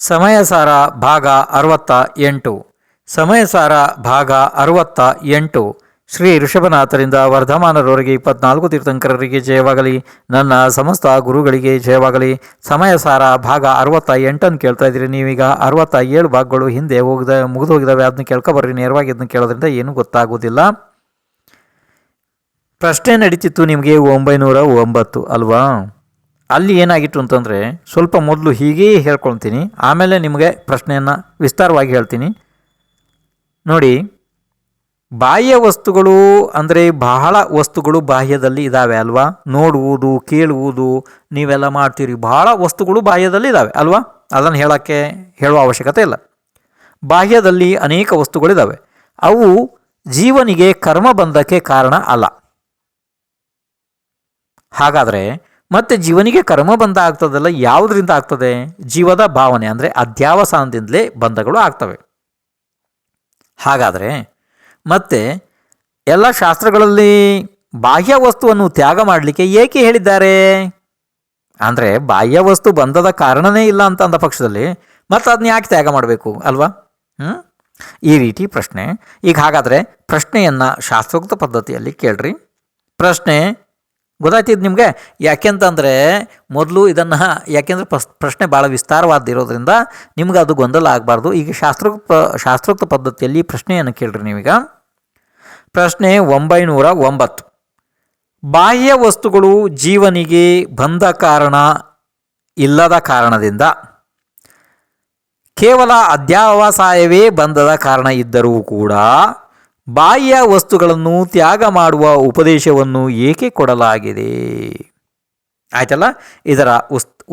ಸಮಯಸಾರ ಭಾಗ 68 ಸಮಯಸಾರ ಭಾಗ 68 ಶ್ರೀ ಋಷಭನಾಥರಿಂದ ವರ್ಧಮಾನರವರೆಗೆ 24 ತೀರ್ಥಂಕರರಿಗೆ ಜಯವಾಗಲಿ. ನನ್ನ ಸಮಸ್ತ ಗುರುಗಳಿಗೆ ಜಯವಾಗಲಿ. ಸಮಯಸಾರ ಭಾಗ 68 ಕೇಳ್ತಾ ಇದ್ದೀರಿ. ನೀವೀಗ 67 ಭಾಗಗಳು ಹಿಂದೆ ಮುಗಿದು ಹೋಗಿದ್ದಾವೆ. ಅದನ್ನ ಕೇಳ್ಕೊಬರ್ರಿ. ನೇರವಾಗಿ ಅದನ್ನ ಕೇಳೋದ್ರಿಂದ ಏನೂ ಗೊತ್ತಾಗೋದಿಲ್ಲ. ಪ್ರಶ್ನೆ ನಡೀತಿತ್ತು ನಿಮಗೆ 909 ಅಲ್ವಾ? ಅಲ್ಲಿ ಏನಾಗಿತ್ತು ಅಂತಂದರೆ, ಸ್ವಲ್ಪ ಮೊದಲು ಹೀಗೇ ಹೇಳ್ಕೊಳ್ತೀನಿ, ಆಮೇಲೆ ನಿಮಗೆ ಪ್ರಶ್ನೆಯನ್ನು ವಿಸ್ತಾರವಾಗಿ ಹೇಳ್ತೀನಿ ನೋಡಿ. ಬಾಹ್ಯ ವಸ್ತುಗಳು ಅಂದರೆ ಬಹಳ ವಸ್ತುಗಳು ಬಾಹ್ಯದಲ್ಲಿ ಇದ್ದಾವೆ ಅಲ್ವಾ? ನೋಡುವುದು, ಕೇಳುವುದು ನೀವೆಲ್ಲ ಮಾಡ್ತೀರಿ. ಬಹಳ ವಸ್ತುಗಳು ಬಾಹ್ಯದಲ್ಲಿ ಇದ್ದಾವೆ ಅಲ್ವಾ? ಅದನ್ನು ಹೇಳುವ ಅವಶ್ಯಕತೆ ಇಲ್ಲ. ಬಾಹ್ಯದಲ್ಲಿ ಅನೇಕ ವಸ್ತುಗಳಿದ್ದಾವೆ. ಅವು ಜೀವನಿಗೆ ಕರ್ಮ ಬಂಧಕ್ಕೆ ಕಾರಣ ಅಲ್ಲ. ಹಾಗಾದರೆ ಮತ್ತು ಜೀವನಿಗೆ ಕರ್ಮ ಬಂಧ ಆಗ್ತದಲ್ಲ, ಯಾವುದರಿಂದ ಆಗ್ತದೆ? ಜೀವದ ಭಾವನೆ ಅಂದರೆ ಅಧ್ಯಾವಸಾನದಿಂದಲೇ ಬಂಧಗಳು ಆಗ್ತವೆ. ಹಾಗಾದರೆ ಮತ್ತೆ ಎಲ್ಲ ಶಾಸ್ತ್ರಗಳಲ್ಲಿ ಬಾಹ್ಯ ವಸ್ತುವನ್ನು ತ್ಯಾಗ ಮಾಡಲಿಕ್ಕೆ ಏಕೆ ಹೇಳಿದ್ದಾರೆ? ಅಂದರೆ ಬಾಹ್ಯ ವಸ್ತು ಬಂಧದ ಕಾರಣನೇ ಇಲ್ಲ ಅಂತ ಅಂದ ಪಕ್ಷದಲ್ಲಿ ಮತ್ತು ಅದನ್ನ ಯಾಕೆ ತ್ಯಾಗ ಮಾಡಬೇಕು ಅಲ್ವಾ? ಈ ರೀತಿ ಪ್ರಶ್ನೆ. ಈಗ ಹಾಗಾದರೆ ಪ್ರಶ್ನೆಯನ್ನು ಶಾಸ್ತ್ರೋಕ್ತ ಪದ್ಧತಿಯಲ್ಲಿ ಕೇಳ್ರಿ. ಪ್ರಶ್ನೆ ಗೊತ್ತಾಯ್ತಿದ್ದು ನಿಮಗೆ? ಯಾಕೆಂತಂದರೆ ಮೊದಲು ಇದನ್ನು ಯಾಕೆಂದರೆ ಪ್ರಶ್ನೆ ಭಾಳ ವಿಸ್ತಾರವಾದಿರೋದ್ರಿಂದ ನಿಮ್ಗೆ ಅದು ಗೊಂದಲ ಆಗಬಾರ್ದು. ಈಗ ಶಾಸ್ತ್ರೋಕ್ತ ಪದ್ಧತಿಯಲ್ಲಿ ಪ್ರಶ್ನೆಯನ್ನು ಕೇಳ್ರಿ ನೀವೀಗ. ಪ್ರಶ್ನೆ 909. ಬಾಹ್ಯ ವಸ್ತುಗಳು ಜೀವನಿಗೆ ಬಂಧ ಕಾರಣ ಇಲ್ಲದ ಕಾರಣದಿಂದ ಕೇವಲ ಅಧ್ಯಾವಸಾಯವೇ ಬಂಧದ ಕಾರಣ ಇದ್ದರೂ ಕೂಡ ಬಾಹ್ಯ ವಸ್ತುಗಳನ್ನು ತ್ಯಾಗ ಮಾಡುವ ಉಪದೇಶವನ್ನು ಏಕೆ ಕೊಡಲಾಗಿದೆ? ಆಯ್ತಲ್ಲ? ಇದರ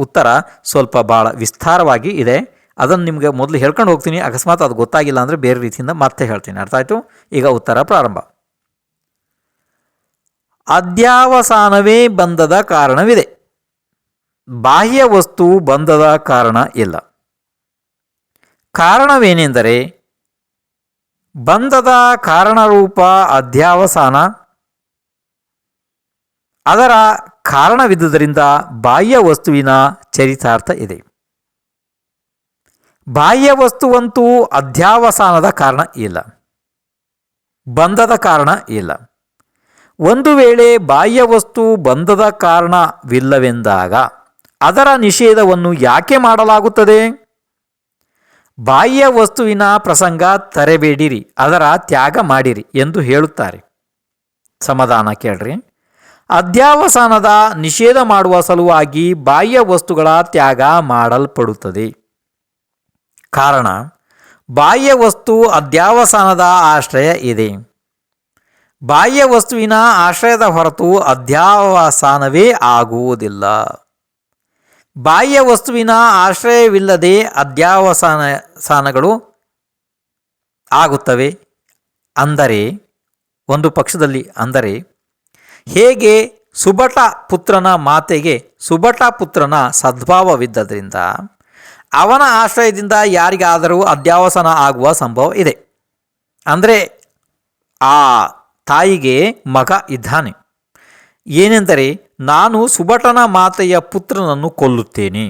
ಉತ್ತರ ಸ್ವಲ್ಪ ಭಾಳ ವಿಸ್ತಾರವಾಗಿ ಇದೆ. ಅದನ್ನು ನಿಮಗೆ ಮೊದಲು ಹೇಳ್ಕೊಂಡು ಹೋಗ್ತೀನಿ. ಅಕಸ್ಮಾತ್ ಅದು ಗೊತ್ತಾಗಿಲ್ಲ ಅಂದರೆ ಬೇರೆ ರೀತಿಯಿಂದ ಮತ್ತೆ ಹೇಳ್ತೀನಿ. ಅರ್ಥ ಆಯಿತು? ಈಗ ಉತ್ತರ ಪ್ರಾರಂಭ. ಅಧ್ಯಾವಸಾನವೇ ಬಂಧದ ಕಾರಣವಿದೆ. ಬಾಹ್ಯ ವಸ್ತು ಬಂಧದ ಕಾರಣ ಇಲ್ಲ. ಕಾರಣವೇನೆಂದರೆ ಬಂಧದ ಕಾರಣರೂಪ ಅಧ್ಯಾವಸಾನ. ಅದರ ಕಾರಣವಿದ್ದುದರಿಂದ ಬಾಹ್ಯ ವಸ್ತುವಿನ ಚರಿತಾರ್ಥ ಇದೆ. ಬಾಹ್ಯ ವಸ್ತುವಂತೂ ಅಧ್ಯಾವಸಾನದ ಕಾರಣ ಇಲ್ಲ, ಬಂಧದ ಕಾರಣ ಇಲ್ಲ. ಒಂದು ವೇಳೆ ಬಾಹ್ಯ ವಸ್ತು ಬಂಧದ ಕಾರಣವಿಲ್ಲವೆಂದಾಗ ಅದರ ನಿಷೇಧವನ್ನು ಯಾಕೆ ಮಾಡಲಾಗುತ್ತದೆ? ಬಾಹ್ಯ ವಸ್ತುವಿನ ಪ್ರಸಂಗ ತರಬೇಡಿರಿ, ಅದರ ತ್ಯಾಗ ಮಾಡಿರಿ ಎಂದು ಹೇಳುತ್ತಾರೆ. ಸಮಾಧಾನ ಕೇಳ್ರಿ. ಅಧ್ಯಾವಸಾನದ ನಿಷೇಧ ಮಾಡುವ ಸಲುವಾಗಿ ಬಾಹ್ಯ ವಸ್ತುಗಳ ತ್ಯಾಗ ಮಾಡಲ್ಪಡುತ್ತದೆ. ಕಾರಣ ಬಾಹ್ಯ ವಸ್ತು ಅಧ್ಯಾವಸಾನದ ಆಶ್ರಯ ಇದೆ. ಬಾಹ್ಯ ವಸ್ತುವಿನ ಆಶ್ರಯದ ಹೊರತು ಅಧ್ಯಾವಸಾನವೇ ಆಗುವುದಿಲ್ಲ. ಬಾಹ್ಯ ವಸ್ತುವಿನ ಆಶ್ರಯವಿಲ್ಲದೆ ಅಧ್ಯಾವಸಾನಗಳು ಆಗುತ್ತವೆ. ಅಂದರೆ ಒಂದು ಪಕ್ಷದಲ್ಲಿ, ಅಂದರೆ ಹೇಗೆ ಸುಭಟ ಪುತ್ರನ ಮಾತೆಗೆ ಸುಭಟ ಪುತ್ರನ ಸದ್ಭಾವವಿದ್ದರಿಂದ ಅವನ ಆಶ್ರಯದಿಂದ ಯಾರಿಗಾದರೂ ಅಧ್ಯಾವಸಾನ ಆಗುವ ಸಂಭವ ಇದೆ. ಅಂದರೆ ಆ ತಾಯಿಗೆ ಮಗ ಇದ್ದಾನೆ. ಏನೆಂದರೆ, ನಾನು ಸುಭಟನ ಮಾತೆಯ ಪುತ್ರನನ್ನು ಕೊಲ್ಲುತ್ತೇನೆ.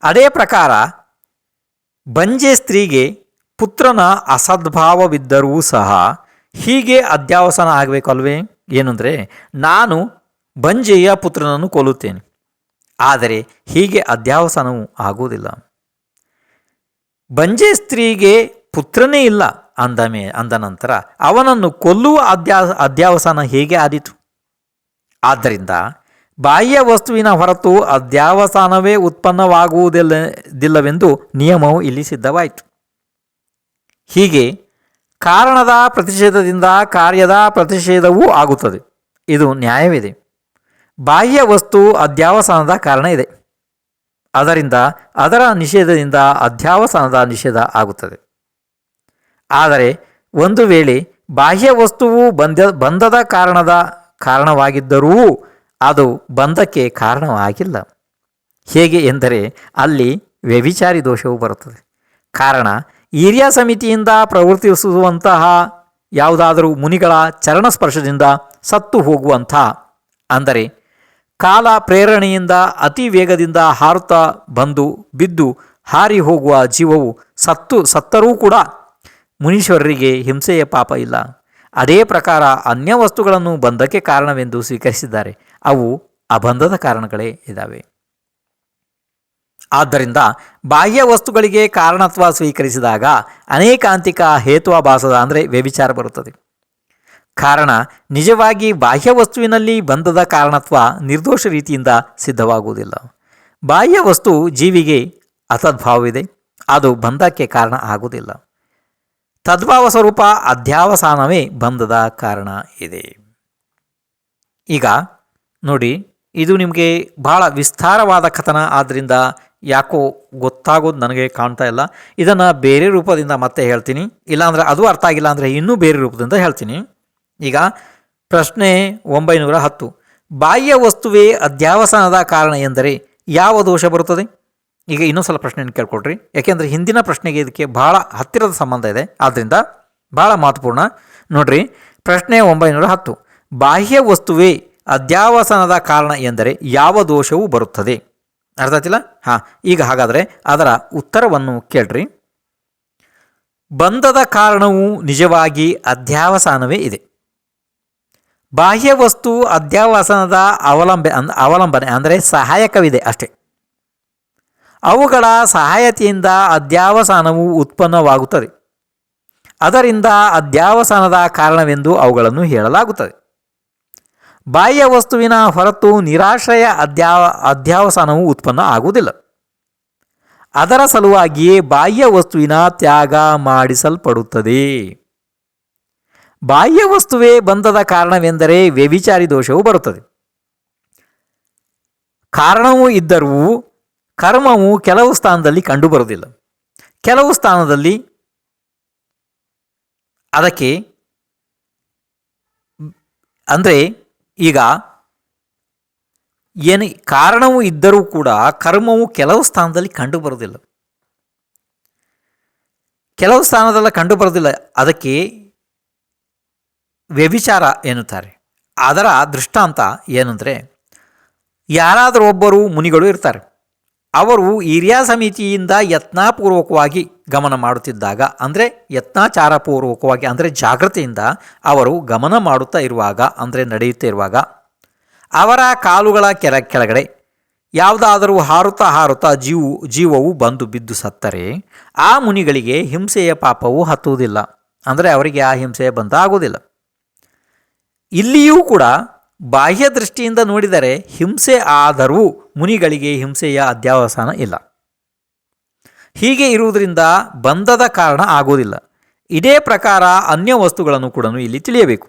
ಅದೇ ಪ್ರಕಾರ ಬಂಜೆ ಸ್ತ್ರೀಗೆ ಪುತ್ರನ ಅಸದ್ಭಾವವಿದ್ದರೂ ಸಹ ಹೀಗೆ ಅಧ್ಯಾವಸಾನ ಆಗಬೇಕು ಅಲ್ವೇ? ಏನಂದರೆ, ನಾನು ಬಂಜೆಯ ಪುತ್ರನನ್ನು ಕೊಲ್ಲುತ್ತೇನೆ, ಆದರೆ ಹೀಗೆ ಅಧ್ಯಾವಸಾನವು ಆಗುವುದಿಲ್ಲ. ಬಂಜೆ ಸ್ತ್ರೀಗೆ ಪುತ್ರನೇ ಇಲ್ಲ ಅಂದ ನಂತರ ಅವನನ್ನು ಕೊಲ್ಲುವ ಅಧ್ಯಾವಸಾನ ಹೇಗೆ ಆದೀತು? ಆದ್ದರಿಂದ ಬಾಹ್ಯ ವಸ್ತುವಿನ ಹೊರತು ಅಧ್ಯಾವಸಾನವೇ ಉತ್ಪನ್ನವಾಗುವುದಿಲ್ಲವೆಂದು ನಿಯಮವು ಇಲ್ಲಿ ಸಿದ್ಧವಾಯಿತು. ಹೀಗೆ ಕಾರಣದ ಪ್ರತಿಷೇಧದಿಂದ ಕಾರ್ಯದ ಪ್ರತಿಷೇಧವೂ ಆಗುತ್ತದೆ. ಇದು ನ್ಯಾಯವಿದೆ. ಬಾಹ್ಯ ವಸ್ತು ಅಧ್ಯಾವಸಾನದ ಕಾರಣ ಇದೆ. ಅದರಿಂದ ಅದರ ನಿಷೇಧದಿಂದ ಅಧ್ಯಾವಸಾನದ ನಿಷೇಧ ಆಗುತ್ತದೆ. ಆದರೆ ಒಂದು ವೇಳೆ ಬಾಹ್ಯ ವಸ್ತುವು ಬಂಧದ ಕಾರಣವಾಗಿದ್ದರೂ ಅದು ಬಂಧಕ್ಕೆ ಕಾರಣವಾಗಿಲ್ಲ. ಹೇಗೆ ಎಂದರೆ ಅಲ್ಲಿ ವ್ಯಭಿಚಾರಿ ದೋಷವು ಬರುತ್ತದೆ. ಕಾರಣ ಹಿರಿಯ ಸಮಿತಿಯಿಂದ ಪ್ರವರ್ತಿಸುವಂತಹ ಯಾವುದಾದರೂ ಮುನಿಗಳ ಚರಣ ಸ್ಪರ್ಶದಿಂದ ಸತ್ತು ಹೋಗುವಂಥ, ಅಂದರೆ ಕಾಲ ಪ್ರೇರಣೆಯಿಂದ ಅತಿ ವೇಗದಿಂದ ಹಾರುತ್ತಾ ಬಂದು ಬಿದ್ದು ಹಾರಿ ಹೋಗುವ ಜೀವವು ಸತ್ತರೂ ಕೂಡ ಮುನೀಶ್ವರರಿಗೆ ಹಿಂಸೆಯ ಪಾಪ ಇಲ್ಲ. ಅದೇ ಪ್ರಕಾರ ಅನ್ಯ ವಸ್ತುಗಳನ್ನು ಬಂಧಕ್ಕೆ ಕಾರಣವೆಂದು ಸ್ವೀಕರಿಸಿದ್ದಾರೆ. ಅವು ಅಬಂಧದ ಕಾರಣಗಳೇ ಇದ್ದಾವೆ. ಆದ್ದರಿಂದ ಬಾಹ್ಯ ವಸ್ತುಗಳಿಗೆ ಕಾರಣತ್ವ ಸ್ವೀಕರಿಸಿದಾಗ ಅನೇಕಾಂತಿಕ ಹೇತ್ವಾಭಾಸದ ಅಂದರೆ ವ್ಯಭಿಚಾರ ಬರುತ್ತದೆ. ಕಾರಣ ನಿಜವಾಗಿ ಬಾಹ್ಯ ವಸ್ತುವಿನಲ್ಲಿ ಬಂಧದ ಕಾರಣತ್ವ ನಿರ್ದೋಷ ರೀತಿಯಿಂದ ಸಿದ್ಧವಾಗುವುದಿಲ್ಲ. ಬಾಹ್ಯ ವಸ್ತು ಜೀವಿಗೆ ಅತದ್ಭಾವವಿದೆ, ಅದು ಬಂಧಕ್ಕೆ ಕಾರಣ ಆಗುವುದಿಲ್ಲ. ತದ್ಭಾವ ಸ್ವರೂಪ ಅಧ್ಯಾವಸಾನವೇ ಬಂಧದ ಕಾರಣ ಇದೆ. ಈಗ ನೋಡಿ, ಇದು ನಿಮಗೆ ಬಹಳ ವಿಸ್ತಾರವಾದ ಕಥನ, ಆದ್ದರಿಂದ ಯಾಕೋ ಗೊತ್ತಾಗೋದು ನನಗೆ ಕಾಣ್ತಾ ಇಲ್ಲ. ಇದನ್ನು ಬೇರೆ ರೂಪದಿಂದ ಮತ್ತೆ ಹೇಳ್ತೀನಿ, ಇಲ್ಲಾಂದರೆ ಅದು ಅರ್ಥ ಆಗಿಲ್ಲ ಅಂದರೆ ಇನ್ನೂ ಬೇರೆ ರೂಪದಿಂದ ಹೇಳ್ತೀನಿ. ಈಗ ಪ್ರಶ್ನೆ 910, ಬಾಹ್ಯ ವಸ್ತುವೇ ಅಧ್ಯಾವಸಾನದ ಕಾರಣ ಎಂದರೆ ಯಾವ ದೋಷ ಬರುತ್ತದೆ? ಈಗ ಇನ್ನೊಂದು ಸಲ ಪ್ರಶ್ನೆಯನ್ನು ಕೇಳ್ಕೊಳ್ರಿ, ಯಾಕೆಂದರೆ ಹಿಂದಿನ ಪ್ರಶ್ನೆಗೆ ಇದಕ್ಕೆ ಬಹಳ ಹತ್ತಿರದ ಸಂಬಂಧ ಇದೆ, ಆದ್ದರಿಂದ ಬಹಳ ಮಹತ್ವಪೂರ್ಣ. ನೋಡ್ರಿ, ಪ್ರಶ್ನೆ 910, ಬಾಹ್ಯ ವಸ್ತುವೇ ಅಧ್ಯಾವಸಾನದ ಕಾರಣ ಎಂದರೆ ಯಾವ ದೋಷವೂ ಬರುತ್ತದೆ? ಅರ್ಥ ಆಯ್ತಿಲ್ಲ? ಹಾಂ, ಈಗ ಹಾಗಾದರೆ ಅದರ ಉತ್ತರವನ್ನು ಕೇಳ್ರಿ. ಬಂಧದ ಕಾರಣವು ನಿಜವಾಗಿ ಅಧ್ಯಾವಸಾನವೇ ಇದೆ. ಬಾಹ್ಯ ವಸ್ತು ಅಧ್ಯಾವಸಾನದ ಅವಲಂಬನೆ ಅಂದರೆ ಸಹಾಯಕವಿದೆ ಅಷ್ಟೇ. ಅವುಗಳ ಸಹಾಯತೆಯಿಂದ ಅಧ್ಯಾವಸಾನವು ಉತ್ಪನ್ನವಾಗುತ್ತದೆ. ಅದರಿಂದ ಅಧ್ಯಾವಸಾನದ ಕಾರಣವೆಂದು ಅವುಗಳನ್ನು ಹೇಳಲಾಗುತ್ತದೆ. ಬಾಹ್ಯ ವಸ್ತುವಿನ ಹೊರತು ನಿರಾಶ್ರಯ ಅಧ್ಯಾವಸಾನವು ಉತ್ಪನ್ನ ಆಗುವುದಿಲ್ಲ. ಅದರ ಸಲುವಾಗಿಯೇ ಬಾಹ್ಯ ವಸ್ತುವಿನ ತ್ಯಾಗ ಮಾಡಿಸಲ್ಪಡುತ್ತದೆ. ಬಾಹ್ಯ ವಸ್ತುವೇ ಬಂಧದ ಕಾರಣವೆಂದರೆ ವ್ಯಭಿಚಾರಿ ದೋಷವು ಬರುತ್ತದೆ. ಕಾರಣವೂ ಇದ್ದರೂ ಕರ್ಮವು ಕೆಲವು ಸ್ಥಾನದಲ್ಲಿ ಕಂಡುಬರುವುದಿಲ್ಲ. ಕೆಲವು ಸ್ಥಾನದಲ್ಲಿ ಅದಕ್ಕೆ ಅಂದರೆ ಈಗ ಏನು ಕಾರಣವೂ ಇದ್ದರೂ ಕೂಡ ಕರ್ಮವು ಕೆಲವು ಸ್ಥಾನದಲ್ಲಿ ಕಂಡುಬರುವುದಿಲ್ಲ. ಕೆಲವು ಸ್ಥಾನದಲ್ಲ ಕಂಡುಬರುವುದಿಲ್ಲ, ಅದಕ್ಕೆ ವ್ಯಭಿಚಾರ ಎನ್ನುತ್ತಾರೆ. ಅದರ ದೃಷ್ಟಾಂತ ಏನಂದರೆ, ಯಾರಾದರೂ ಒಬ್ಬರು ಮುನಿಗಳು ಇರ್ತಾರೆ. ಅವರು ಹಿರಿಯ ಸಮಿತಿಯಿಂದ ಯತ್ನಪೂರ್ವಕವಾಗಿ ಗಮನ ಮಾಡುತ್ತಿದ್ದಾಗ, ಅಂದರೆ ಯತ್ನಾಚಾರಪೂರ್ವಕವಾಗಿ ಅಂದರೆ ಜಾಗೃತಿಯಿಂದ ಅವರು ಗಮನ ಮಾಡುತ್ತಾ ಇರುವಾಗ, ಅಂದರೆ ನಡೆಯುತ್ತಾ ಇರುವಾಗ, ಅವರ ಕಾಲುಗಳ ಕೆಳಗಡೆ ಯಾವುದಾದರೂ ಹಾರುತ್ತಾ ಜೀವವು ಬಂದು ಬಿದ್ದು ಸತ್ತರೆ ಆ ಮುನಿಗಳಿಗೆ ಹಿಂಸೆಯ ಪಾಪವು ಹತ್ತುವುದಿಲ್ಲ, ಅಂದರೆ ಅವರಿಗೆ ಆ ಹಿಂಸೆಯ ಬಂಧ ಆಗುವುದಿಲ್ಲ. ಇಲ್ಲಿಯೂ ಕೂಡ ಬಾಹ್ಯ ದೃಷ್ಟಿಯಿಂದ ನೋಡಿದರೆ ಹಿಂಸೆ ಆದರೂ ಮುನಿಗಳಿಗೆ ಹಿಂಸೆಯ ಅಧ್ಯಾವಸಾನ ಇಲ್ಲ. ಹೀಗೆ ಇರುವುದರಿಂದ ಬಂಧದ ಕಾರಣ ಆಗುವುದಿಲ್ಲ. ಇದೇ ಪ್ರಕಾರ ಅನ್ಯ ವಸ್ತುಗಳನ್ನು ಕೂಡ ಇಲ್ಲಿ ತಿಳಿಯಬೇಕು.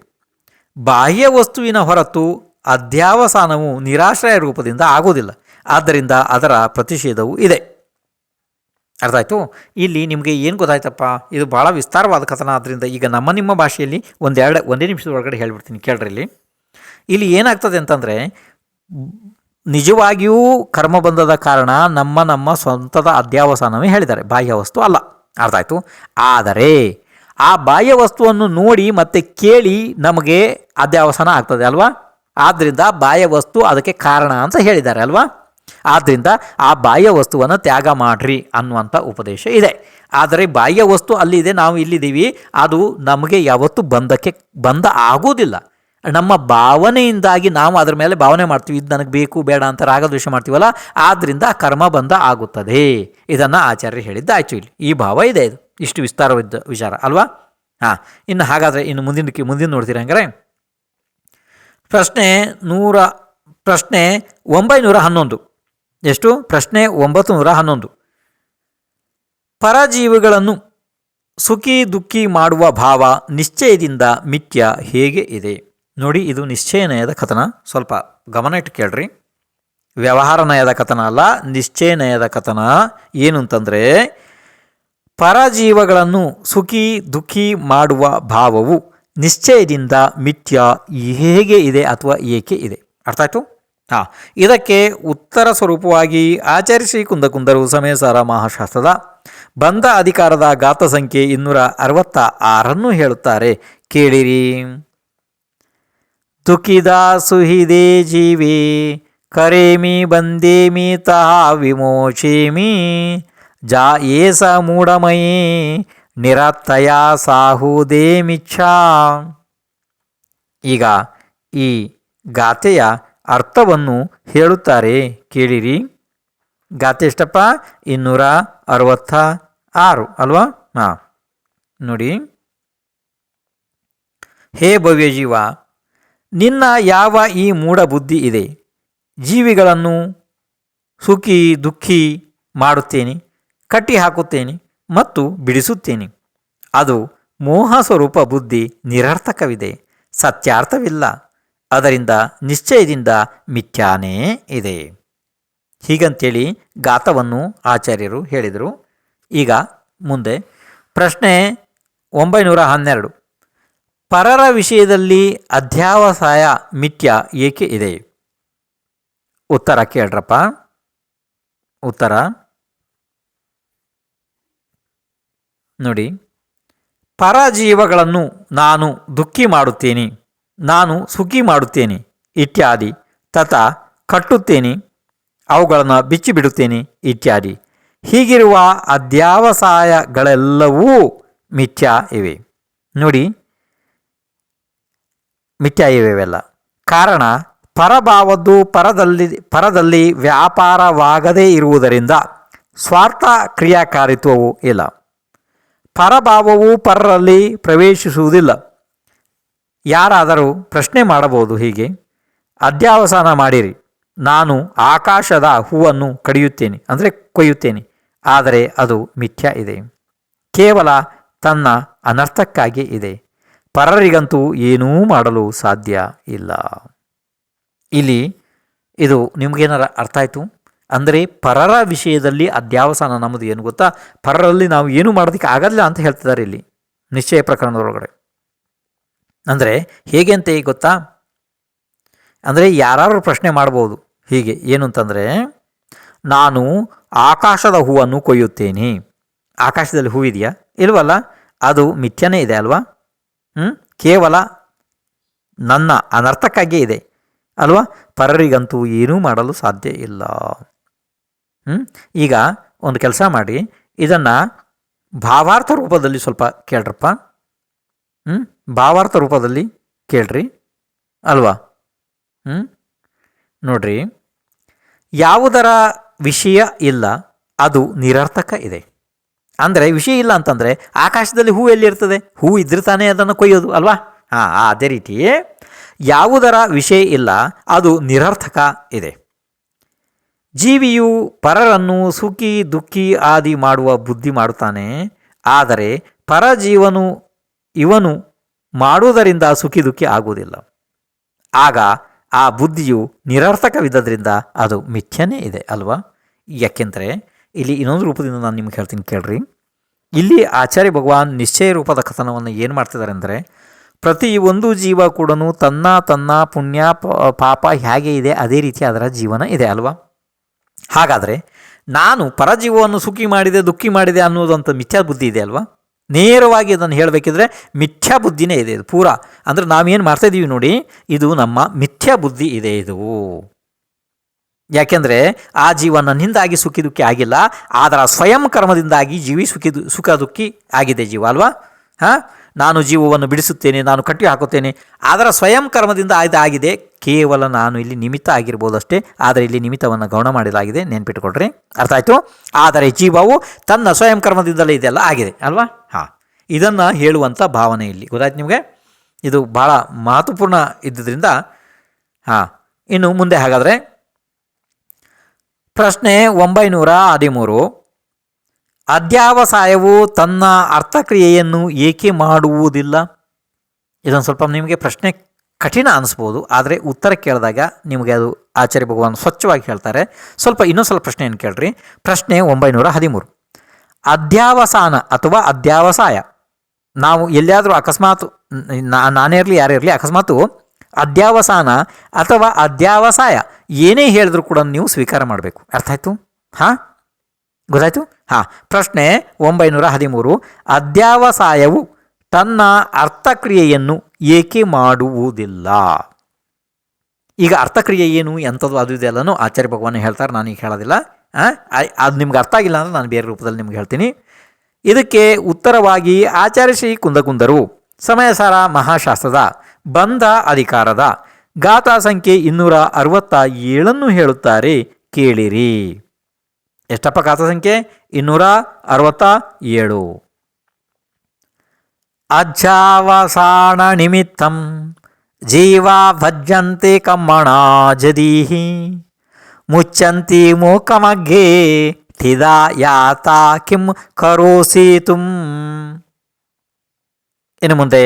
ಬಾಹ್ಯ ವಸ್ತುವಿನ ಹೊರತು ಅಧ್ಯಾವಸಾನವು ನಿರಾಶ್ರಯ ರೂಪದಿಂದ ಆಗುವುದಿಲ್ಲ. ಆದ್ದರಿಂದ ಅದರ ಪ್ರತಿಷೇಧವೂ ಇದೆ. ಅರ್ಥ ಆಯಿತು? ಇಲ್ಲಿ ನಿಮಗೆ ಏನು ಗೊತ್ತಾಯ್ತಪ್ಪ, ಇದು ಭಾಳ ವಿಸ್ತಾರವಾದ ಕಥನ. ಆದ್ದರಿಂದ ಈಗ ನಿಮ್ಮ ಭಾಷೆಯಲ್ಲಿ ಒಂದೇ ನಿಮಿಷದ ಒಳಗಡೆ ಹೇಳಿಬಿಡ್ತೀನಿ, ಕೇಳ್ರಿ. ಇಲ್ಲಿ ಏನಾಗ್ತದೆ ಅಂತಂದರೆ, ನಿಜವಾಗಿಯೂ ಕರ್ಮಬಂಧದ ಕಾರಣ ನಮ್ಮ ಸ್ವಂತದ ಅಧ್ಯಾವಸಾನವೇ ಹೇಳಿದ್ದಾರೆ, ಬಾಹ್ಯ ವಸ್ತು ಅಲ್ಲ. ಅರ್ಥ ಆಯಿತು? ಆದರೆ ಆ ಬಾಹ್ಯ ವಸ್ತುವನ್ನು ನೋಡಿ ಮತ್ತು ಕೇಳಿ ನಮಗೆ ಅಧ್ಯಾವಸಾನ ಆಗ್ತದೆ ಅಲ್ವಾ? ಆದ್ದರಿಂದ ಬಾಹ್ಯ ವಸ್ತು ಅದಕ್ಕೆ ಕಾರಣ ಅಂತ ಹೇಳಿದ್ದಾರೆ ಅಲ್ವಾ? ಆದ್ದರಿಂದ ಆ ಬಾಹ್ಯ ವಸ್ತುವನ್ನು ತ್ಯಾಗ ಮಾಡ್ರಿ ಅನ್ನುವಂಥ ಉಪದೇಶ ಇದೆ. ಆದರೆ ಬಾಹ್ಯ ವಸ್ತು ಅಲ್ಲಿದೆ, ನಾವು ಇಲ್ಲಿದ್ದೀವಿ, ಅದು ನಮಗೆ ಯಾವತ್ತೂ ಬಂಧ ಆಗೋದಿಲ್ಲ. ನಮ್ಮ ಭಾವನೆಯಿಂದಾಗಿ ನಾವು ಅದರ ಮೇಲೆ ಭಾವನೆ ಮಾಡ್ತೀವಿ, ಇದು ನನಗೆ ಬೇಕು ಬೇಡ ಅಂತ ರಾಗದ್ವೇಷ ಮಾಡ್ತೀವಲ್ಲ, ಆದ್ದರಿಂದ ಕರ್ಮಬಂಧ ಆಗುತ್ತದೆ. ಇದನ್ನು ಆಚಾರ್ಯರು ಹೇಳಿದ್ದಾಯ್ತು. ಇಲ್ಲಿ ಈ ಭಾವ ಇದೆ, ಇದು ಇಷ್ಟು ವಿಸ್ತಾರವಾದ ವಿಚಾರ ಅಲ್ವಾ? ಹಾಂ, ಇನ್ನು ಹಾಗಾದರೆ ಇನ್ನು ಮುಂದಿನ ನೋಡ್ತೀರ ಹಂಗಾರೆ. ಪ್ರಶ್ನೆ 911. ಎಷ್ಟು? ಪ್ರಶ್ನೆ 911. ಪರಜೀವಿಗಳನ್ನು ಸುಖಿ ದುಃಖಿ ಮಾಡುವ ಭಾವ ನಿಶ್ಚಯದಿಂದ ಮಿಥ್ಯ ಹೇಗೆ ಇದೆ? ನೋಡಿ, ಇದು ನಿಶ್ಚಯ ನಯದ ಕಥನ. ಸ್ವಲ್ಪ ಗಮನ ಇಟ್ಟು ಕೇಳ್ರಿ. ವ್ಯವಹಾರ ನಯದ ಕಥನ ಅಲ್ಲ, ನಿಶ್ಚಯ ನಯದ ಕಥನ. ಏನು ಅಂತಂದರೆ, ಪರಜೀವಗಳನ್ನು ಸುಖಿ ದುಃಖಿ ಮಾಡುವ ಭಾವವು ನಿಶ್ಚಯದಿಂದ ಮಿಥ್ಯ ಹೇಗೆ ಇದೆ ಅಥವಾ ಏಕೆ ಇದೆ? ಅರ್ಥ ಆಯಿತು? ಹಾಂ, ಇದಕ್ಕೆ ಉತ್ತರ ಸ್ವರೂಪವಾಗಿ ಆಚಾರ್ಯ ಶ್ರೀ ಕುಂದಕುಂದರು ಸಮಯಸಾರ ಮಹಾಶಾಸ್ತ್ರದ ಬಂಧ ಅಧಿಕಾರದ ಗಾತ ಸಂಖ್ಯೆ 266 ಹೇಳುತ್ತಾರೆ, ಕೇಳಿರಿ. ದುಃಖಿದ ಸುಹಿದೆ ಜೀವಿ ಕರೇಮಿ ಬಂದೇಮಿ ತಹ ವಿಮೋಚೇಮಿ ಜಾ ಏಸ ಮೂಢಮಯೇ ನಿರತ್ತಯ ಸಾಹುದೇಮಿಚ್ಛಾ. ಈಗ ಈ ಗಾಥೆಯ ಅರ್ಥವನ್ನು ಹೇಳುತ್ತಾರೆ ಕೇಳಿರಿ. ಗಾಥೆ ಎಷ್ಟಪ್ಪ? 266 ಅಲ್ವಾ? ಹಾಂ ನೋಡಿ. ಹೇ ಭವ್ಯಜೀವ, ನಿನ್ನ ಯಾವ ಈ ಮೂಢ ಬುದ್ಧಿ ಇದೆ? ಜೀವಿಗಳನ್ನು ಸುಖಿ ದುಃಖಿ ಮಾಡುತ್ತೇನೆ, ಕಟ್ಟಿ ಹಾಕುತ್ತೇನೆ ಮತ್ತು ಬಿಡಿಸುತ್ತೇನೆ. ಅದು ಮೋಹ ಸ್ವರೂಪ ಬುದ್ಧಿ ನಿರರ್ಥಕವಿದೆ, ಸತ್ಯಾರ್ಥವಿಲ್ಲ. ಅದರಿಂದ ನಿಶ್ಚಯದಿಂದ ಮಿಥ್ಯಾನೇ ಇದೆ. ಹೀಗಂತೇಳಿ ಗಾಥವನ್ನು ಆಚಾರ್ಯರು ಹೇಳಿದರು. ಈಗ ಮುಂದೆ ಪ್ರಶ್ನೆ 912. ಪರರ ವಿಷಯದಲ್ಲಿ ಅಧ್ಯಾವಸಾಯ ಮಿಥ್ಯ ಏಕೆ ಇದೆ? ಉತ್ತರ ಕೇಳ್ರಪ್ಪ. ಉತ್ತರ ನೋಡಿ. ಪರಜೀವಗಳನ್ನು ನಾನು ದುಃಖಿ ಮಾಡುತ್ತೇನೆ, ನಾನು ಸುಖಿ ಮಾಡುತ್ತೇನೆ ಇತ್ಯಾದಿ, ತಥಾ ಕಟ್ಟುತ್ತೇನೆ, ಅವುಗಳನ್ನು ಬಿಚ್ಚಿಬಿಡುತ್ತೇನೆ ಇತ್ಯಾದಿ. ಹೀಗಿರುವ ಅಧ್ಯಾವಸಾಯಗಳೆಲ್ಲವೂ ಮಿಥ್ಯ ಇವೆ. ನೋಡಿ, ಮಿಥ್ಯ ಇವೆಲ್ಲ. ಕಾರಣ ಪರಭಾವದ್ದು ಪರದಲ್ಲಿ ವ್ಯಾಪಾರವಾಗದೇ ಇರುವುದರಿಂದ ಸ್ವಾರ್ಥ ಕ್ರಿಯಾಕಾರಿತ್ವವೂ ಇಲ್ಲ. ಪರಭಾವವು ಪರರಲ್ಲಿ ಪ್ರವೇಶಿಸುವುದಿಲ್ಲ. ಯಾರಾದರೂ ಪ್ರಶ್ನೆ ಮಾಡಬಹುದು ಹೀಗೆ: ಅಧ್ಯಾವಸಾನ ಮಾಡಿರಿ, ನಾನು ಆಕಾಶದ ಹೂವನ್ನು ಕಡಿಯುತ್ತೇನೆ, ಅಂದರೆ ಕೊಯ್ಯುತ್ತೇನೆ, ಆದರೆ ಅದು ಮಿಥ್ಯ ಇದೆ, ಕೇವಲ ತನ್ನ ಅನರ್ಥಕ್ಕಾಗಿ ಇದೆ, ಪರರಿಗಂತೂ ಏನೂ ಮಾಡಲು ಸಾಧ್ಯ ಇಲ್ಲ. ಇಲ್ಲಿ ಇದು ನಿಮಗೇನಾರ ಅರ್ಥ ಆಯಿತು? ಅಂದರೆ ಪರರ ವಿಷಯದಲ್ಲಿ ಅಧ್ಯಾವಸಾನ ನಮ್ಮದು ಏನು ಗೊತ್ತಾ? ಪರರಲ್ಲಿ ನಾವು ಏನು ಮಾಡೋದಕ್ಕೆ ಆಗಲ್ಲ ಅಂತ ಹೇಳ್ತಿದ್ದಾರೆ ಇಲ್ಲಿ ನಿಶ್ಚಯ ಪ್ರಕರಣದೊಳಗಡೆ. ಅಂದರೆ ಹೇಗೆ ಅಂತ ಗೊತ್ತಾ? ಅಂದರೆ ಯಾರು ಪ್ರಶ್ನೆ ಮಾಡ್ಬೋದು ಹೀಗೆ, ಏನು ಅಂತಂದರೆ, ನಾನು ಆಕಾಶದ ಹೂವನ್ನು ಕೊಯ್ಯುತ್ತೇನೆ. ಆಕಾಶದಲ್ಲಿ ಹೂವಿದೆಯಾ? ಇಲ್ವಲ್ಲ, ಅದು ಮಿಥ್ಯನೇ ಇದೆ ಅಲ್ವಾ? ಕೇವಲ ನನ್ನ ಅನರ್ಥಕ್ಕಾಗಿಯೇ ಇದೆ ಅಲ್ವಾ? ಪರರಿಗಂತೂ ಏನೂ ಮಾಡಲು ಸಾಧ್ಯ ಇಲ್ಲ. ಈಗ ಒಂದು ಕೆಲಸ ಮಾಡಿ, ಇದನ್ನು ಭಾವಾರ್ಥ ರೂಪದಲ್ಲಿ ಸ್ವಲ್ಪ ಕೇಳ್ರಪ್ಪ. ಭಾವಾರ್ಥ ರೂಪದಲ್ಲಿ ಕೇಳ್ರಿ ಅಲ್ವಾ? ನೋಡ್ರಿ, ಯಾವುದರ ವಿಷಯ ಇಲ್ಲ ಅದು ನಿರರ್ಥಕ ಇದೆ. ಅಂದರೆ ವಿಷಯ ಇಲ್ಲ ಅಂತಂದರೆ ಆಕಾಶದಲ್ಲಿ ಹೂ ಎಲ್ಲಿರ್ತದೆ? ಹೂ ಇದ್ರೆ ತಾನೇ ಅದನ್ನು ಕೊಯ್ಯೋದು ಅಲ್ವಾ? ಅದೇ ರೀತಿ ಯಾವುದರ ವಿಷಯ ಇಲ್ಲ ಅದು ನಿರರ್ಥಕ ಇದೆ. ಜೀವಿಯು ಪರರನ್ನು ಸುಖಿ ದುಃಖಿ ಆದಿ ಮಾಡುವ ಬುದ್ಧಿ ಮಾಡುತ್ತಾನೆ. ಆದರೆ ಪರಜೀವನು ಇವನು ಮಾಡುವುದರಿಂದ ಸುಖಿ ದುಃಖಿ ಆಗುವುದಿಲ್ಲ. ಆಗ ಆ ಬುದ್ಧಿಯು ನಿರರ್ಥಕವಿದ್ದರಿಂದ ಅದು ಮಿಥ್ಯನೇ ಇದೆ ಅಲ್ವಾ? ಯಾಕೆಂದರೆ ಇಲ್ಲಿ ಇನ್ನೊಂದು ರೂಪದಿಂದ ನಾನು ನಿಮ್ಗೆ ಹೇಳ್ತೀನಿ ಕೇಳ್ರಿ. ಇಲ್ಲಿ ಆಚಾರ್ಯ ಭಗವಾನ್ ನಿಶ್ಚಯ ರೂಪದ ಕಥನವನ್ನು ಏನು ಮಾಡ್ತಿದ್ದಾರೆ ಅಂದರೆ, ಪ್ರತಿಯೊಂದು ಜೀವ ಕೂಡ ತನ್ನ ಪುಣ್ಯ ಪಾಪ ಹೇಗೆ ಇದೆ ಅದೇ ರೀತಿ ಅದರ ಜೀವನ ಇದೆ ಅಲ್ವಾ? ಹಾಗಾದರೆ ನಾನು ಪರಜೀವವನ್ನು ಸುಖಿ ಮಾಡಿದೆ ದುಃಖಿ ಮಾಡಿದೆ ಅನ್ನೋದಂಥ ಮಿಥ್ಯಾ ಬುದ್ಧಿ ಇದೆ ಅಲ್ವಾ? ನೇರವಾಗಿ ಅದನ್ನು ಹೇಳಬೇಕಿದ್ರೆ ಮಿಥ್ಯಾ ಬುದ್ಧಿನೇ ಇದೆ ಇದು ಪೂರಾ. ಅಂದರೆ ನಾವೇನು ಮಾಡ್ತಾಯಿದ್ದೀವಿ ನೋಡಿ, ಇದು ನಮ್ಮ ಮಿಥ್ಯಾ ಬುದ್ಧಿ ಇದೆ ಇದು. ಯಾಕೆಂದರೆ ಆ ಜೀವ ನನ್ನಿಂದಾಗಿ ಸುಖಿ ದುಃಖಿ ಆಗಿಲ್ಲ, ಅದರ ಸ್ವಯಂ ಕರ್ಮದಿಂದಾಗಿ ಜೀವಿ ಸುಖ ದುಃಖಿ ಆಗಿದೆ ಜೀವ ಅಲ್ವಾ? ನಾನು ಜೀವವನ್ನು ಬಿಡಿಸುತ್ತೇನೆ, ನಾನು ಕಟ್ಟಿ ಹಾಕುತ್ತೇನೆ, ಅದರ ಸ್ವಯಂ ಕರ್ಮದಿಂದ ಆಗಿದೆ. ಕೇವಲ ನಾನು ಇಲ್ಲಿ ನಿಮಿತ್ತ ಆಗಿರ್ಬೋದು ಅಷ್ಟೇ, ಆದರೆ ಇಲ್ಲಿ ನಿಮಿತ್ತವನ್ನು ಗೌಣ ಮಾಡಲಾಗಿದೆ, ನೆನ್ಪಿಟ್ಕೊಳ್ರಿ, ಅರ್ಥ ಆಯಿತು? ಆದರೆ ಜೀವವು ತನ್ನ ಸ್ವಯಂ ಕರ್ಮದಿಂದಲೇ ಇದೆಲ್ಲ ಆಗಿದೆ ಅಲ್ವಾ? ಇದನ್ನು ಹೇಳುವಂಥ ಭಾವನೆ ಇಲ್ಲಿ ಗೊತ್ತಾಯ್ತು ನಿಮಗೆ? ಇದು ಭಾಳ ಮಹತ್ವಪೂರ್ಣ ಇದ್ದುದರಿಂದ ಇನ್ನು ಮುಂದೆ ಹಾಗಾದರೆ ಪ್ರಶ್ನೆ 913. ಅಧ್ಯಾವಸಾಯವು ತನ್ನ ಅರ್ಥಕ್ರಿಯೆಯನ್ನು ಏಕೆ ಮಾಡುವುದಿಲ್ಲ? ಇದೊಂದು ಸ್ವಲ್ಪ ನಿಮಗೆ ಪ್ರಶ್ನೆ ಕಠಿಣ ಅನಿಸ್ಬೋದು, ಆದರೆ ಉತ್ತರ ಕೇಳಿದಾಗ ನಿಮಗೆ ಅದು ಆಚಾರ್ಯ ಭಗವಾನ್ ಸ್ವಚ್ಛವಾಗಿ ಹೇಳ್ತಾರೆ. ಇನ್ನೊಂದು ಸ್ವಲ್ಪ ಪ್ರಶ್ನೆಯನ್ನು ಕೇಳ್ರಿ. ಪ್ರಶ್ನೆ 913. ಅಧ್ಯಾವಸಾನ ಅಥವಾ ಅಧ್ಯಾವಸಾಯ, ನಾವು ಎಲ್ಲಿಯಾದರೂ ಅಕಸ್ಮಾತ್ ನಾನೇ ಇರಲಿ ಯಾರೇ ಇರಲಿ ಅಕಸ್ಮಾತು ಅಧ್ಯಾವಸಾನ ಅಥವಾ ಅಧ್ಯಾವಸಾಯ ಏನೇ ಹೇಳಿದ್ರು ಕೂಡ ನೀವು ಸ್ವೀಕಾರ ಮಾಡಬೇಕು. ಅರ್ಥ ಆಯಿತು? ಗೊತ್ತಾಯಿತು? ಪ್ರಶ್ನೆ 913. ಅಧ್ಯಾವಸಾಯವು ತನ್ನ ಅರ್ಥಕ್ರಿಯೆಯನ್ನು ಏಕೆ ಮಾಡುವುದಿಲ್ಲ? ಈಗ ಅರ್ಥಕ್ರಿಯೆ ಏನು ಎಂಥದ್ದು ಅದು ಇದೆಲ್ಲನೂ ಆಚಾರ್ಯ ಭಗವಾನ್ ಹೇಳ್ತಾರೆ, ನಾನು ಈಗ ಹೇಳೋದಿಲ್ಲ. ಅದು ನಿಮ್ಗೆ ಅರ್ಥ ಆಗಿಲ್ಲ ಅಂದರೆ ನಾನು ಬೇರೆ ರೂಪದಲ್ಲಿ ನಿಮ್ಗೆ ಹೇಳ್ತೀನಿ. ಇದಕ್ಕೆ ಉತ್ತರವಾಗಿ ಆಚಾರ್ಯ ಶ್ರೀ ಕುಂದಕುಂದರು ಸಮಯಸಾರ ಮಹಾಶಾಸ್ತ್ರದ ಬಂಧ ಅಧಿಕಾರದ ಗಾಥಾ ಸಂಖ್ಯೆ 267 ಹೇಳುತ್ತಾರೆ, ಕೇಳಿರಿ. ಎಷ್ಟಪ್ಪ ಗಾಥಾ ಸಂಖ್ಯೆ? 267. ಅಜ್ಜಾವಸಾನ ನಿಮಿತ್ತಂ ಜೀವಾ ಭಜ್ಯಂತೆ ಕಮ್ಮಣಾ ಜದೀಹಿ ಮುಚ್ಚಂತಿ ಮೂಕಮಗ್ಗೇ ಥಿದಾ ಯಾತಾ ಕಿಂ ಕರೋಸೀತುಂ. ಇನ್ನು ಮುಂದೆ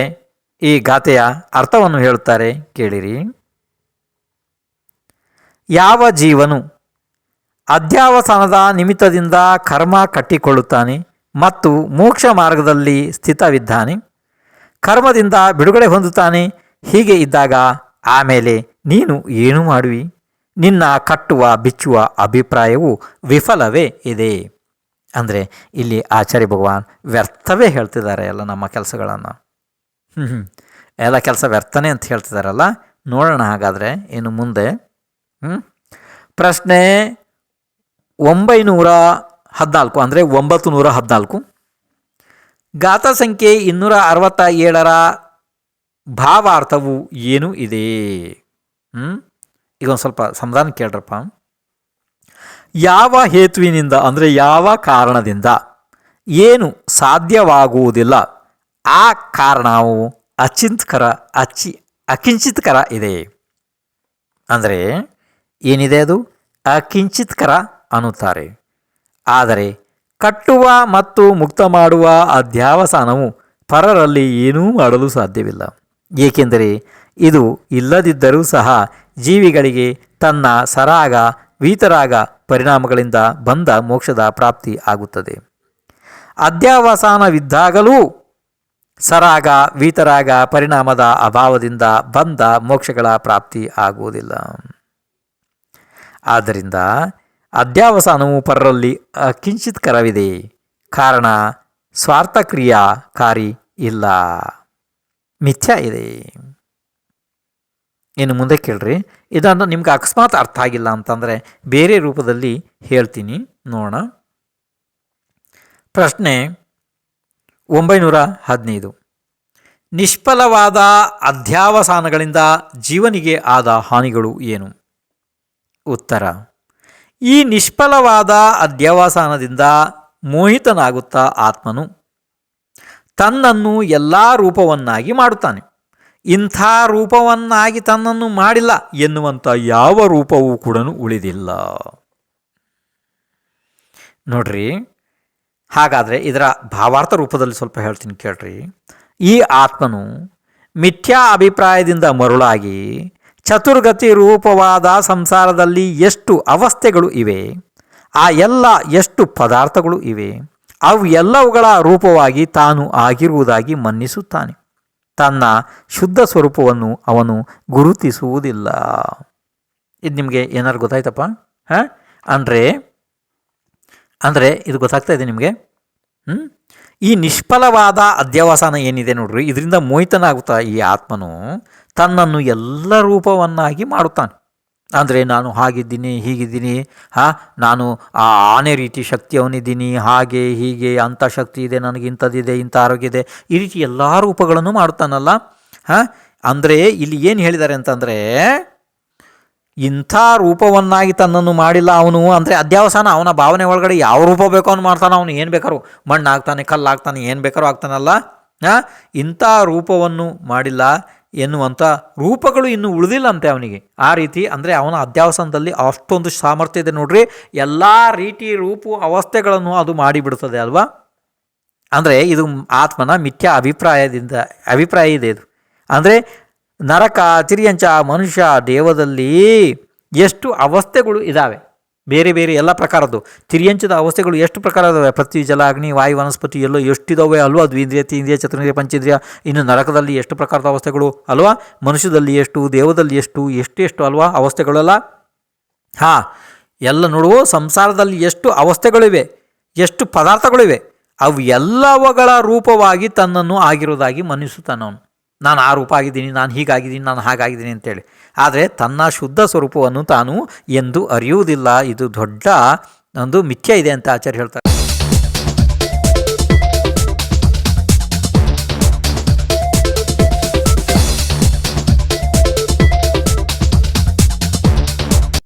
ಈ ಗಾಥೆಯ ಅರ್ಥವನ್ನು ಹೇಳುತ್ತಾರೆ, ಕೇಳಿರಿ. ಯಾವ ಜೀವನು ಅಧ್ಯಾವಸಾನದ ನಿಮಿತ್ತದಿಂದ ಕರ್ಮ ಕಟ್ಟಿಕೊಳ್ಳುತ್ತಾನೆ ಮತ್ತು ಮೋಕ್ಷ ಮಾರ್ಗದಲ್ಲಿ ಸ್ಥಿತವಿದ್ದಾನೆ, ಕರ್ಮದಿಂದ ಬಿಡುಗಡೆ ಹೊಂದುತ್ತಾನೆ, ಹೀಗೆ ಇದ್ದಾಗ ಆಮೇಲೆ ನೀನು ಏನು ಮಾಡುವಿ? ನಿನ್ನ ಕಟ್ಟುವ ಬಿಚ್ಚುವ ಅಭಿಪ್ರಾಯವು ವಿಫಲವೇ ಇದೆ. ಅಂದರೆ ಇಲ್ಲಿ ಆಚಾರ್ಯ ಭಗವಾನ್ ವ್ಯರ್ಥವೇ ಹೇಳ್ತಿದ್ದಾರೆ ಎಲ್ಲ ನಮ್ಮ ಕೆಲಸಗಳನ್ನು. ಎಲ್ಲ ಕೆಲಸ ವ್ಯರ್ಥನೇ ಅಂತ ಹೇಳ್ತಿದ್ದಾರಲ್ಲ. ನೋಡೋಣ ಹಾಗಾದರೆ ಇನ್ನು ಮುಂದೆ. ಪ್ರಶ್ನೆ 914 ಅಂದರೆ 914. ಗಾಥಾ ಸಂಖ್ಯೆ 267 ಭಾವಾರ್ಥವು ಏನು ಇದೆ? ಈಗ ಒಂದು ಸ್ವಲ್ಪ ಸಮಾಧಾನ ಕೇಳ್ರಪ್ಪ. ಯಾವ ಹೇತುವಿನಿಂದ ಅಂದರೆ ಯಾವ ಕಾರಣದಿಂದ ಏನು ಸಾಧ್ಯವಾಗುವುದಿಲ್ಲ ಆ ಕಾರಣವು ಅಕಿಂಚಿತ್ಕರ ಇದೆ. ಅಂದರೆ ಏನಿದೆ ಅದು ಅಕಿಂಚಿತ್ಕರ ಅನ್ನುತ್ತಾರೆ. ಆದರೆ ಕಟ್ಟುವ ಮತ್ತು ಮುಕ್ತ ಮಾಡುವ ಅಧ್ಯಾವಸಾನವು ಪರರಲ್ಲಿ ಏನೂ ಮಾಡಲು ಸಾಧ್ಯವಿಲ್ಲ, ಏಕೆಂದರೆ ಇದು ಇಲ್ಲದಿದ್ದರೂ ಸಹ ಜೀವಿಗಳಿಗೆ ತನ್ನ ಸರಾಗ ವೀತರಾಗ ಪರಿಣಾಮಗಳಿಂದ ಬಂದ ಮೋಕ್ಷದ ಪ್ರಾಪ್ತಿ ಆಗುತ್ತದೆ. ಅಧ್ಯಾವಸಾನವಿದ್ದಾಗಲೂ ಸರಾಗ ವೀತರಾಗ ಪರಿಣಾಮದ ಅಭಾವದಿಂದ ಬಂದ ಮೋಕ್ಷಗಳ ಪ್ರಾಪ್ತಿ ಆಗುವುದಿಲ್ಲ. ಆದ್ದರಿಂದ ಅಧ್ಯಾವಸಾನವು ಪರರಲ್ಲಿ ಕಿಂಚಿತ್ಕರವಿದೆ, ಕಾರಣ ಸ್ವಾರ್ಥಕ್ರಿಯಾಕಾರಿ ಇಲ್ಲ, ಮಿಥ್ಯ ಇದೆ. ಇನ್ನು ಮುಂದೆ ಕೇಳ್ರಿ. ಇದನ್ನು ನಿಮ್ಗೆ ಅಕಸ್ಮಾತ್ ಅರ್ಥ ಆಗಿಲ್ಲ ಅಂತಂದರೆ ಬೇರೆ ರೂಪದಲ್ಲಿ ಹೇಳ್ತೀನಿ, ನೋಡೋಣ. ಪ್ರಶ್ನೆ 915. ನಿಷ್ಫಲವಾದ ಅಧ್ಯಾವಸಾನಗಳಿಂದ ಜೀವನಿಗೆ ಆದ ಹಾನಿಗಳು ಏನು? ಉತ್ತರ: ಈ ನಿಷ್ಫಲವಾದ ಅಧ್ಯಾವಸಾನದಿಂದ ಮೋಹಿತನಾಗುತ್ತಾ ಆತ್ಮನು ತನ್ನನ್ನು ಎಲ್ಲ ರೂಪವನ್ನಾಗಿ ಮಾಡುತ್ತಾನೆ. ಇಂಥ ರೂಪವನ್ನಾಗಿ ತನ್ನನ್ನು ಮಾಡಿಲ್ಲ ಎನ್ನುವಂಥ ಯಾವ ರೂಪವೂ ಕೂಡ ಉಳಿದಿಲ್ಲ. ನೋಡ್ರಿ, ಹಾಗಾದರೆ ಇದರ ಭಾವಾರ್ಥ ರೂಪದಲ್ಲಿ ಸ್ವಲ್ಪ ಹೇಳ್ತೀನಿ ಕೇಳ್ರಿ. ಈ ಆತ್ಮನು ಮಿಥ್ಯಾ ಅಭಿಪ್ರಾಯದಿಂದ ಮರುಳಾಗಿ ಚತುರ್ಗತಿ ರೂಪವಾದ ಸಂಸಾರದಲ್ಲಿ ಎಷ್ಟು ಅವಸ್ಥೆಗಳು ಇವೆ, ಆ ಎಲ್ಲ ಎಷ್ಟು ಪದಾರ್ಥಗಳು ಇವೆ, ಅವು ಎಲ್ಲವುಗಳ ರೂಪವಾಗಿ ತಾನು ಆಗಿರುವುದಾಗಿ ಮನ್ನಿಸುತ್ತಾನೆ. ತನ್ನ ಶುದ್ಧ ಸ್ವರೂಪವನ್ನು ಅವನು ಗುರುತಿಸುವುದಿಲ್ಲ. ಇದು ನಿಮಗೆ ಏನಾದ್ರು ಗೊತ್ತಾಯ್ತಪ್ಪ? ಅಂದರೆ ಇದು ಗೊತ್ತಾಗ್ತಾ ಇದೆ ನಿಮಗೆ? ಈ ನಿಷ್ಫಲವಾದ ಅಧ್ಯಾವಸಾನ ಏನಿದೆ ನೋಡ್ರಿ, ಇದರಿಂದ ಮೋಹಿತನಾಗುತ್ತಾ ಈ ಆತ್ಮನು ತನ್ನನ್ನು ಎಲ್ಲ ರೂಪವನ್ನಾಗಿ ಮಾಡುತ್ತಾನೆ. ಅಂದರೆ ನಾನು ಹಾಗಿದ್ದೀನಿ, ಹೀಗಿದ್ದೀನಿ, ನಾನು ಆನೆ ರೀತಿ ಶಕ್ತಿಯವನಿದ್ದೀನಿ, ಹಾಗೆ ಹೀಗೆ ಅಂಥ ಶಕ್ತಿ ಇದೆ, ನನಗೆ ಇಂಥದ್ದಿದೆ, ಇಂಥ ಆರೋಗ್ಯ ಇದೆ, ಈ ರೀತಿ ಎಲ್ಲ ರೂಪಗಳನ್ನು ಮಾಡುತ್ತಾನಲ್ಲ. ಅಂದರೆ ಇಲ್ಲಿ ಏನು ಹೇಳಿದ್ದಾರೆ ಅಂತಂದರೆ, ಇಂಥ ರೂಪವನ್ನಾಗಿ ತನ್ನನ್ನು ಮಾಡಿಲ್ಲ ಅವನು. ಅಂದರೆ ಅಧ್ಯಾವಸಾನ ಅವನ ಭಾವನೆ ಒಳಗಡೆ ಯಾವ ರೂಪ ಬೇಕೋ ಅವನು ಮಾಡ್ತಾನೆ. ಅವನು ಏನು ಬೇಕಾರು ಮಣ್ಣು ಆಗ್ತಾನೆ, ಕಲ್ಲು ಆಗ್ತಾನೆ, ಏನು ಬೇಕಾದ್ರೂ ಆಗ್ತಾನಲ್ಲ. ಇಂಥ ರೂಪವನ್ನು ಮಾಡಿಲ್ಲ ಎನ್ನುವಂಥ ರೂಪಗಳು ಇನ್ನೂ ಉಳಿದಿಲ್ಲಂತೆ ಅವನಿಗೆ. ಆ ರೀತಿ ಅಂದರೆ ಅವನ ಅಧ್ಯಾವಸಾನದಲ್ಲಿ ಅಷ್ಟೊಂದು ಸಾಮರ್ಥ್ಯ ಇದೆ ನೋಡ್ರಿ. ಎಲ್ಲ ರೀತಿ ರೂಪ ಅವಸ್ಥೆಗಳನ್ನು ಅದು ಮಾಡಿಬಿಡ್ತದೆ ಅಲ್ವಾ. ಅಂದರೆ ಇದು ಆತ್ಮನ ಮಿಥ್ಯಾ ಅಭಿಪ್ರಾಯ ಇದೆ ಇದು. ಅಂದರೆ ನರಕ, ತಿರ್ಯಂಚ, ಮನುಷ್ಯ, ದೇವದಲ್ಲಿ ಎಷ್ಟು ಅವಸ್ಥೆಗಳು ಇದ್ದಾವೆ, ಬೇರೆ ಬೇರೆ ಎಲ್ಲ ಪ್ರಕಾರದ್ದು. ತಿರ್ಯಂಚದ ಅವಸ್ಥೆಗಳು ಎಷ್ಟು ಪ್ರಕಾರ ಇದಾವೆ? ಪೃಥ್ವಿ, ಜಲ, ಅಗ್ನಿ, ವಾಯು, ವನಸ್ಪತಿ ಎಲ್ಲೋ ಎಷ್ಟಿದ್ದಾವೆ ಅಲ್ವಾ. ದ್ವಿಂದ್ರಿಯ, ತೀಂದ್ರಿಯ, ಚತುರ್ಂದ್ರಿಯ, ಪಂಚೇಂದ್ರಿಯ. ಇನ್ನು ನರಕದಲ್ಲಿ ಎಷ್ಟು ಪ್ರಕಾರದ ಅವಸ್ಥೆಗಳು ಅಲ್ವಾ. ಮನುಷ್ಯದಲ್ಲಿ ಎಷ್ಟು, ದೇವದಲ್ಲಿ ಎಷ್ಟು ಅಲ್ವಾ ಅವಸ್ಥೆಗಳೆಲ್ಲ. ಎಲ್ಲ ನೋಡುವ ಸಂಸಾರದಲ್ಲಿ ಎಷ್ಟು ಅವಸ್ಥೆಗಳಿವೆ, ಎಷ್ಟು ಪದಾರ್ಥಗಳಿವೆ, ಅವು ಎಲ್ಲವುಗಳ ರೂಪವಾಗಿ ತನ್ನನ್ನು ಆಗಿರೋದಾಗಿ ಮನ್ನಿಸುತ್ತಾನೆ ಅವನು. ನಾನು ಆ ರೂಪ ಆಗಿದ್ದೀನಿ, ನಾನು ಹೀಗಾಗಿದ್ದೀನಿ, ನಾನು ಹಾಗಾಗಿದ್ದೀನಿ ಅಂತೇಳಿ. ಆದರೆ ತನ್ನ ಶುದ್ಧ ಸ್ವರೂಪವನ್ನು ತಾನು ಎಂದು ಅರಿಯುವುದಿಲ್ಲ. ಇದು ದೊಡ್ಡ ಒಂದು ಮಿಥ್ಯ ಇದೆ ಅಂತ ಆಚಾರ್ಯ ಹೇಳ್ತಾರೆ.